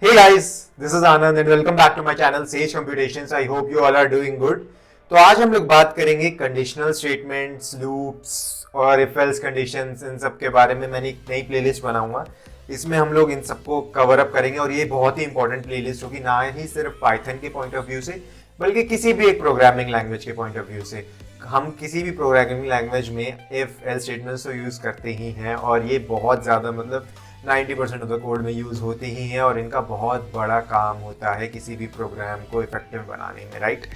Hey guys, this is Anand and welcome back to my channel Sage Computations. I hope you all are doing good. तो आज हम लोग बात करेंगे conditional statements, loops और if else conditions, इन सब के बारे में। मैंने एक नई प्लेलिस्ट बनाऊंगा, इसमें हम लोग इन सबको कवर अप करेंगे और ये बहुत ही इंपॉर्टेंट प्लेलिस्ट होगी, ना ही सिर्फ पाइथन के पॉइंट ऑफ व्यू से बल्कि किसी भी एक प्रोग्रामिंग लैंग्वेज के पॉइंट ऑफ व्यू से। हम किसी भी प्रोग्रामिंग लैंग्वेज में इफ एल्स स्टेटमेंट्स तो यूज़ करते ही हैं और ये बहुत ज़्यादा 90% ऑफ द कोड में यूज़ होते ही हैं और इनका बहुत बड़ा काम होता है किसी भी प्रोग्राम को इफेक्टिव बनाने में, राइट?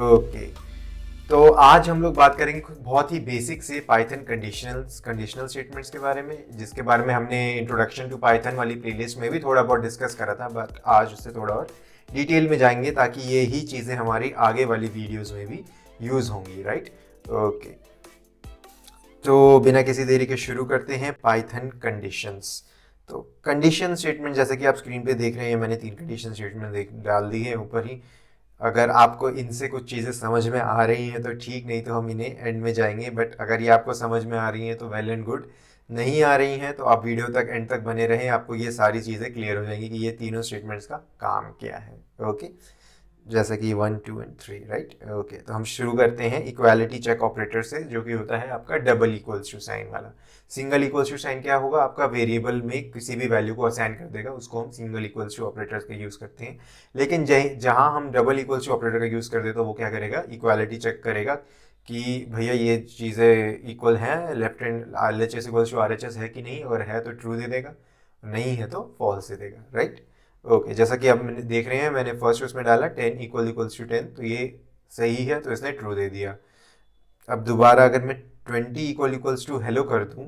ओके, तो आज हम लोग बात करेंगे बहुत ही बेसिक से पाइथन कंडीशनल स्टेटमेंट्स के बारे में, जिसके बारे में हमने इंट्रोडक्शन टू पाइथन वाली प्लेलिस्ट में भी थोड़ा बहुत डिस्कस करा था, बट आज उससे थोड़ा और डिटेल में जाएंगे ताकि ये ही चीज़ें हमारी आगे वाली वीडियोज़ में भी यूज़ होंगी, राइट? ओके, तो बिना किसी देरी के शुरू करते हैं पाइथन कंडीशंस। तो कंडीशन स्टेटमेंट जैसे कि आप स्क्रीन पे देख रहे हैं, मैंने 3 कंडीशन स्टेटमेंट डाल दी है ऊपर ही। अगर आपको इनसे कुछ चीज़ें समझ में आ रही हैं तो ठीक, नहीं तो हम इन्हें एंड में जाएंगे। बट अगर ये आपको समझ में आ रही हैं तो वेल एंड गुड, नहीं आ रही हैं तो आप वीडियो तक एंड तक बने रहें, आपको ये सारी चीज़ें क्लियर हो जाएंगी कि ये तीनों स्टेटमेंट्स का काम क्या है। ओके, जैसा कि 1, 2 एंड 3, राइट? ओके, तो हम शुरू करते हैं इक्वालिटी चेक ऑपरेटर से, जो कि होता है आपका डबल इक्वल्स टू साइन वाला। सिंगल इक्वल्स टू साइन क्या होगा? आपका वेरिएबल में किसी भी वैल्यू को असाइन कर देगा, उसको हम सिंगल इक्वल्स टू ऑपरेटर्स का यूज़ करते हैं। लेकिन जहाँ हम डबल इक्वल्स टू ऑपरेटर का यूज़ करते हैं तो वो क्या करेगा? इक्वालिटी चेक करेगा कि भैया ये चीज़ें इक्वल हैं, left hand R H S equals to R H S है कि नहीं, अगर है तो ट्रू दे देगा, नहीं है तो फॉल्स दे देगा, राइट? ओके, जैसा कि आप देख रहे हैं, मैंने फर्स्ट उसमें डाला 10 इक्वल्स टू 10, तो ये सही है तो इसने ट्रू दे दिया। अब दोबारा अगर मैं 20 इक्वल्स टू हेलो कर दूं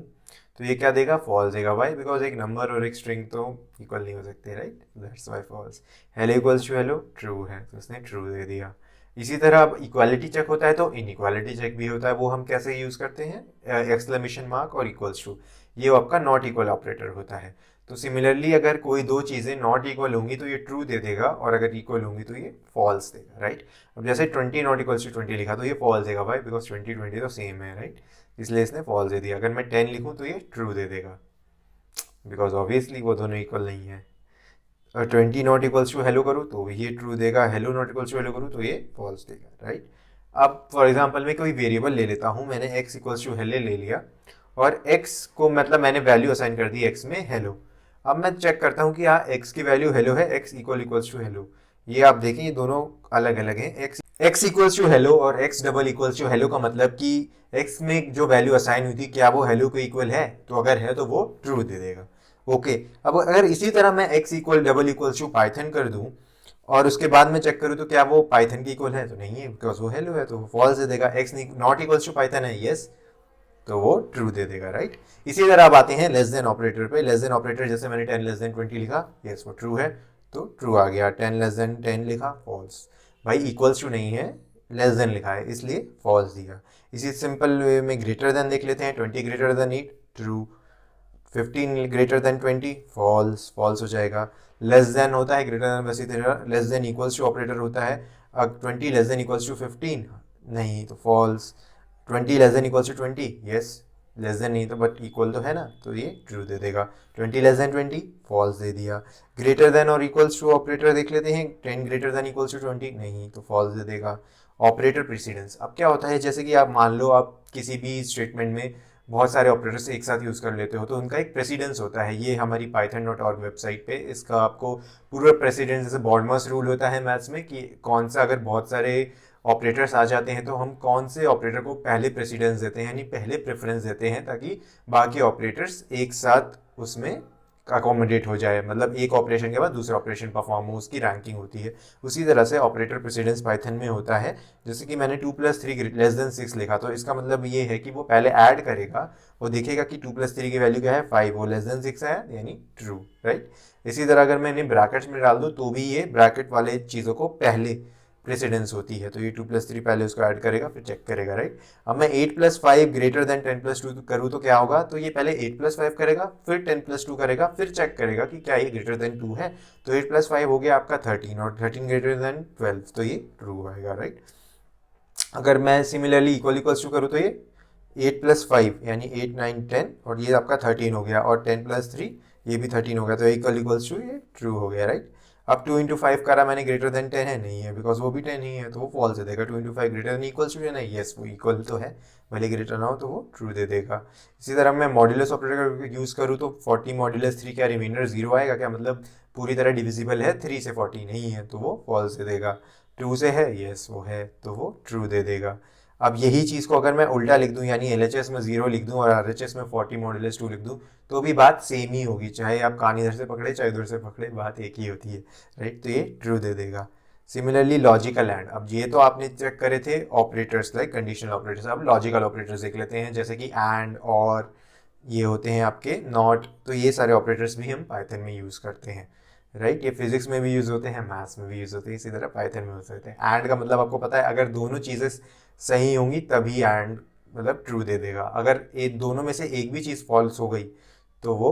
तो ये क्या देगा? फॉल्स देगा। वाई? बिकॉज एक नंबर और एक स्ट्रिंग तो इक्वल नहीं हो सकते, right? That's why false. Hello equals to hello true है तो इसने ट्रू दे दिया। इसी तरह अब इक्वालिटी चेक होता है तो इनइक्वालिटी चेक भी होता है। वो हम कैसे यूज़ करते हैं? एक्सक्लेमेशन मार्क और इक्वल्स टू, ये आपका नॉट इक्वल ऑपरेटर होता है। तो सिमिलरली अगर कोई दो चीज़ें नॉट इक्वल होंगी तो ये ट्रू दे देगा और अगर इक्वल होंगी तो ये फॉल्स देगा, राइट? अब जैसे 20 नॉट इक्वल्स टू 20 लिखा तो ये फॉल्स देगा भाई, बिकॉज 20 20 तो सेम है, राइट? इसलिए इसने फॉल्स दे दिया। अगर मैं 10 लिखूँ तो ये ट्रू दे देगा, बिकॉज ऑब्वियसली वो दोनों इक्वल नहीं है। और 20 नॉट इक्वल्स टू हेलो करूँ तो ये ट्रू देगा, hello not equals to hello करूँ तो ये फॉल्स देगा, राइट? अब फॉर एग्जाम्पल मैं कोई वेरिएबल ले लेता हूँ, मैंने एक्स इक्वल्स टू हेलो ले लिया और एक्स को मैंने वैल्यू असाइन कर दी एक्स में हेलो। अब मैं चेक करता हूँ कि हाँ एक्स की वैल्यू हेलो है, एक्स इक्वल्स टू हेलो। ये आप देखें ये दोनों अलग अलग हैं। एक्स इक्वल्स टू हेलो और x double equals to hello का मतलब कि एक्स में जो वैल्यू असाइन हुई थी क्या वो हेलो के इक्वल है? तो अगर है तो वो ट्रू दे देगा। ओके, अब अगर इसी तरह मैं x equal double equals to Python कर दूं और उसके बाद में चेक करूं तो क्या वो पाइथन की इक्वल है? तो नहीं है, बिकॉज वो हेलो है तो वो फॉल्स दे देगा। X not equals to Python है, यस, तो वो ट्रू दे देगा, राइट? इसी तरह आप आते हैं लेस देन ऑपरेटर पे। लेस देन ऑपरेटर जैसे मैंने 10 लेस देन 20 लिखा, यस वो ट्रू है तो ट्रू आ गया। 10 लेस देन 10 लिखा, फॉल्स। भाई इक्वल्स टू नहीं है, लेस देन लिखा है इसलिए फॉल्स दिया। इसी सिंपल वे में ग्रेटर देन देख लेते हैं। 20 greater than 8 true, 15 greater than 20 false, false हो जाएगा। लेस देन होता है ग्रेटर देन, वैसे तरह less than equals to operator होता है। अब 20 लेस देन इक्वल्स टू 15 नहीं तो false. 20 less than equals to 20, yes, less than नहीं तो बट इक्वल तो है ना, तो ये ट्रू दे देगा। 20 लेस देन 20 फॉल्स दे दिया। ग्रेटर देन और इक्वल्स टू ऑपरेटर देख लेते हैं। 10 ग्रेटर देन इक्वल्स टू 20 नहीं तो फॉल्स दे देगा। ऑपरेटर प्रेसिडेंस, अब क्या होता है, जैसे कि आप मान लो आप किसी भी स्टेटमेंट में बहुत सारे ऑपरेटर्स एक साथ यूज़ कर लेते हो तो उनका एक प्रेसिडेंस होता है। ये हमारी python.org वेबसाइट पे इसका आपको पूरा प्रेसिडेंस, जैसे बॉडमस रूल होता है मैथ्स में कि कौन सा अगर बहुत सारे ऑपरेटर्स आ जाते हैं तो हम कौन से ऑपरेटर को पहले प्रेसिडेंस देते हैं, यानी पहले प्रेफरेंस देते हैं ताकि बाकी ऑपरेटर्स एक साथ उसमें अकोमोडेट हो जाए, मतलब एक ऑपरेशन के बाद दूसरा ऑपरेशन परफॉर्म हो, उसकी रैंकिंग होती है। उसी तरह से ऑपरेटर प्रेसिडेंस पाइथन में होता है। जैसे कि मैंने 2+3 लेस देन 6 लिखा तो इसका मतलब ये है कि वो पहले ऐड करेगा, वो देखेगा कि 2+3 की वैल्यू क्या है 5, वो लेस देन 6 है यानी ट्रू, राइट? इसी तरह अगर मैं इन्हें ब्रैकेट्स में डाल दूँ तो भी ये ब्रैकेट वाले चीज़ों को पहले प्रेसिडेंस होती है, तो ये 2+3 पहले उसको ऐड करेगा फिर चेक करेगा, राइट? अब मैं 8+5 ग्रेटर देन 10+2 करूँ तो क्या होगा, तो ये पहले 8+5 करेगा फिर 10+2 करेगा फिर चेक करेगा कि क्या ये ग्रेटर देन 2 है। तो 8+5 हो गया आपका 13 और 13 ग्रेटर देन 12 तो ये ट्रू आएगा, राइट? अगर मैं सिमिलरली इक्वल्स टू करूँ तो ये 8+5 यानी 8 9 10 और ये आपका 13 हो गया और 10+3 ये भी 13 हो गया, तो इक्वल इक्वल्स टू ये ट्रू हो गया, राइट। अब 2 इंटू 5 करा मैंने, ग्रेटर देन 10 है, नहीं है, बिकॉज वो भी 10 ही है, तो वो फॉल्स दे देगा। 2 into 5 greater than equals to 10 है, येस वो इक्वल तो है, भले ग्रेटर ना हो, तो वो ट्रू दे देगा। इसी तरह मैं मॉड्यूलस ऑपरेटर यूज़ करूँ तो 40 मॉड्यूलस 3 क्या रिमाइंडर 0 आएगा क्या, मतलब पूरी तरह डिविजिबल है 3 से 40, नहीं है, तो वो फॉल्स दे देगा। 2 से है, येस वो है, तो वो ट्रू दे देगा। अब यही चीज़ को अगर मैं उल्टा लिख दूं, यानी LHS में 0 लिख दूं और RHS में 40 मॉड्यूलस 2 लिख दूं, तो भी बात सेम ही होगी, चाहे आप कान इधर से पकड़े चाहे उधर से पकड़े, बात एक ही होती है, राइट। तो ये ट्रू दे देगा। सिमिलरली लॉजिकल एंड, अब ये तो आपने चेक करे थे ऑपरेटर्स लाइक कंडीशनल ऑपरेटर्स, अब लॉजिकल ऑपरेटर्स देख लेते हैं, जैसे कि एंड और ये होते हैं आपके नॉट, तो ये सारे ऑपरेटर्स भी हम पाइथन में यूज़ करते हैं, राइट। ये फिजिक्स में भी यूज़ होते हैं, मैथ्स में भी यूज़ होते हैं, इसी तरह पाइथन में यूज़ होते हैं। एंड का मतलब आपको पता है, अगर दोनों चीज़ें सही होंगी तभी एंड मतलब ट्रू दे देगा। अगर एक दोनों में से एक भी चीज़ फॉल्स हो गई तो वो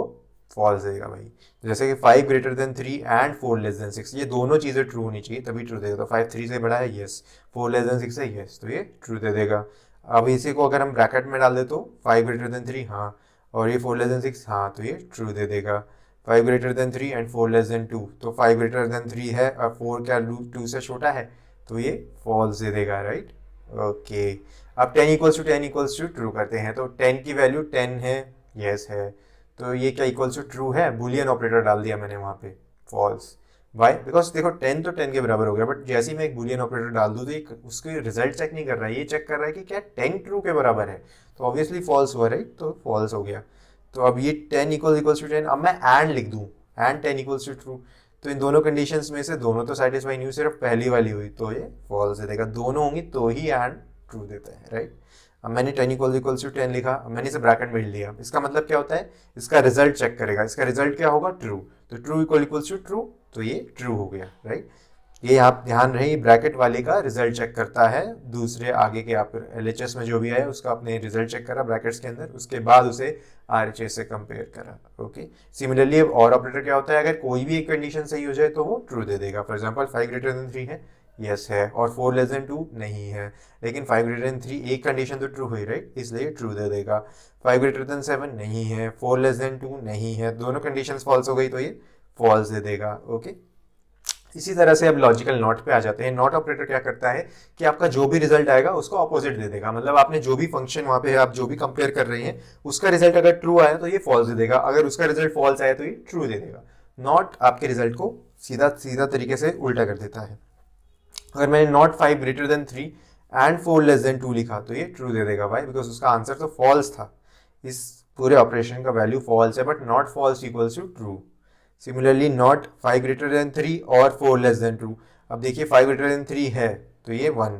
फॉल्स देगा भाई। जैसे कि 5 greater than 3 and 4 less than 6, ये दोनों चीज़ें ट्रू होनी चाहिए तभी ट्रू देगा। तो 5 3 से बड़ा है, येस। 4 लेस देन 6 है, येस, तो ये ट्रू दे देगा। अब इसी को अगर हम ब्रैकेट में डाल दे तो 5 ग्रेटर देन 3, हाँ, और ये 4 लेस देन 6, हाँ, तो ये ट्रू दे देगा। 5 greater than 3 and 4 less than 2, तो 5 ग्रेटर देन 3 है और 4 क्या 2 से छोटा है, तो ये फॉल्स दे देगा, राइट। ओके, अब 10 equals to 10 equals to true करते हैं, तो 10 की वैल्यू 10 है, यस है, तो ये क्या इक्वल्स टू ट्रू है, बुलियन ऑपरेटर डाल दिया मैंने वहाँ पे, फॉल्स। वाई, बिकॉज देखो 10 तो 10 के बराबर हो गया, बट जैसे ही मैं एक बुलियन ऑपरेटर डाल दूँ तो ये उसके रिजल्ट चेक नहीं कर रहा है, ये चेक कर रहा है कि क्या 10 ट्रू के बराबर है, तो ऑब्वियसली फॉल्स हुआ, राइट, तो फॉल्स हो गया। तो अब ये 10 इक्वल्स टू 10, अब मैं एंड लिख दूँ, एंड 10 इक्वल्स टू ट्रू, तो इन दोनों कंडीशंस में से दोनों तो सेटिस्फाई नहीं हुई, सिर्फ पहली वाली हुई, तो ये फॉल्स दे देगा। दोनों होंगी तो ही एंड ट्रू देता है, राइट। अब मैंने 10 इक्वल्स टू 10 लिखा, अब मैंने इसे ब्रैकेट में लिया, इसका मतलब क्या होता है, इसका रिजल्ट चेक करेगा, इसका रिजल्ट क्या होगा, ट्रू, तो ट्रू इक्वल्स टू ट्रू, तो ये ट्रू हो गया, राइट। ये आप ध्यान रहे, ब्रैकेट वाले का रिजल्ट चेक करता है, दूसरे आगे के आप LHS में जो भी आया उसका आपने रिजल्ट चेक करा ब्रैकेट्स के अंदर, उसके बाद उसे RHS से कंपेयर करा, ओके। सिमिलरली अब और ऑपरेटर क्या होता है, अगर कोई भी एक कंडीशन सही हो जाए तो वो ट्रू दे देगा। फॉर एग्जांपल 5 ग्रेटर देन 3 है, यस है, और 4 लेस देन 2 नहीं है, लेकिन 5 ग्रेटर देन 3 एक कंडीशन तो ट्रू हुई, राइट, इसलिए ट्रू दे देगा। 5 ग्रेटर देन 7 नहीं है, 4 लेस देन 2 नहीं है, दोनों कंडीशंस फॉल्स हो गई तो ये फॉल्स दे देगा, ओके। इसी तरह से अब लॉजिकल नॉट पे आ जाते हैं। नॉट ऑपरेटर क्या करता है कि आपका जो भी रिजल्ट आएगा उसको ऑपोजिट दे देगा, मतलब आपने जो भी फंक्शन वहां पे आप जो भी कंपेयर कर रहे हैं उसका रिजल्ट अगर ट्रू आया तो ये फॉल्स दे देगा, अगर उसका रिजल्ट फॉल्स आया तो ये ट्रू दे देगा। नॉट आपके रिजल्ट को सीधा सीधा तरीके से उल्टा कर देता है। अगर मैंने not 5 greater than 3 and 4 less than 2 लिखा तो ये ट्रू दे देगा भाई, बिकॉज उसका आंसर तो फॉल्स था, इस पूरे ऑपरेशन का वैल्यू फॉल्स है, but not false equals to true. Similarly not 5 greater than 3 और 4 लेस देन 2, अब देखिए 5 ग्रेटर देन 3 है तो ये 1,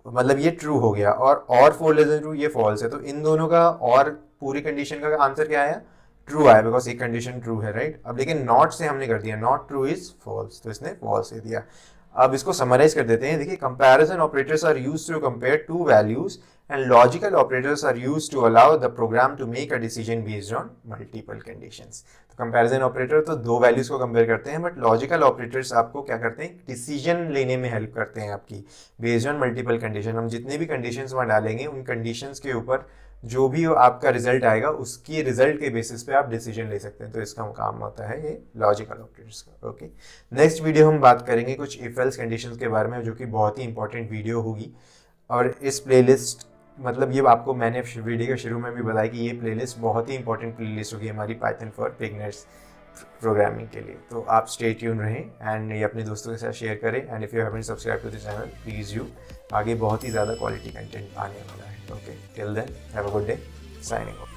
मतलब ये ट्रू हो गया, और 4 लेस देन 2 ये फॉल्स है, तो इन दोनों का और पूरी कंडीशन का आंसर क्या आया, ट्रू आया, बिकॉज एक कंडीशन ट्रू है, राइट। अब लेकिन नॉट से हमने कर दिया, नॉट ट्रू इज फॉल्स, तो इसने फॉल्स दे दिया। अब इसको समराइज कर देते हैं, देखिए comparison operators are used to compare two values and logical operators are used to allow the program to make a decision based on multiple conditions. तो कंपैरिजन ऑपरेटर तो दो वैल्यूज को कंपेयर करते हैं, बट लॉजिकल ऑपरेटर्स आपको क्या करते हैं, डिसीजन लेने में हेल्प करते हैं आपकी, बेस्ड ऑन मल्टीपल कंडीशन। हम जितने भी कंडीशंस वहाँ डालेंगे उन कंडीशंस के ऊपर जो भी आपका रिजल्ट आएगा उसकी रिजल्ट के बेसिस पे आप डिसीजन ले सकते हैं, तो इसका काम होता है ये लॉजिकल ऑपरेटर्स का, ओके। नेक्स्ट वीडियो हम बात करेंगे कुछ इफ एल्स कंडीशंस के बारे में, जो कि बहुत ही इंपॉर्टेंट वीडियो होगी, और इस प्लेलिस्ट मतलब ये आपको मैंने वीडियो के शुरू में भी बताया कि ये प्लेलिस्ट बहुत ही इंपॉर्टेंट प्लेलिस्ट होगी हमारी पाइथन फॉर बिगिनर्स प्रोग्रामिंग के लिए। तो आप स्टे ट्यून रहें एंड ये अपने दोस्तों के साथ शेयर करें, and if you haven't subscribe to the channel please you, आगे बहुत ही ज़्यादा क्वालिटी कंटेंट आने वाला है, okay. Till then have a good day, signing of.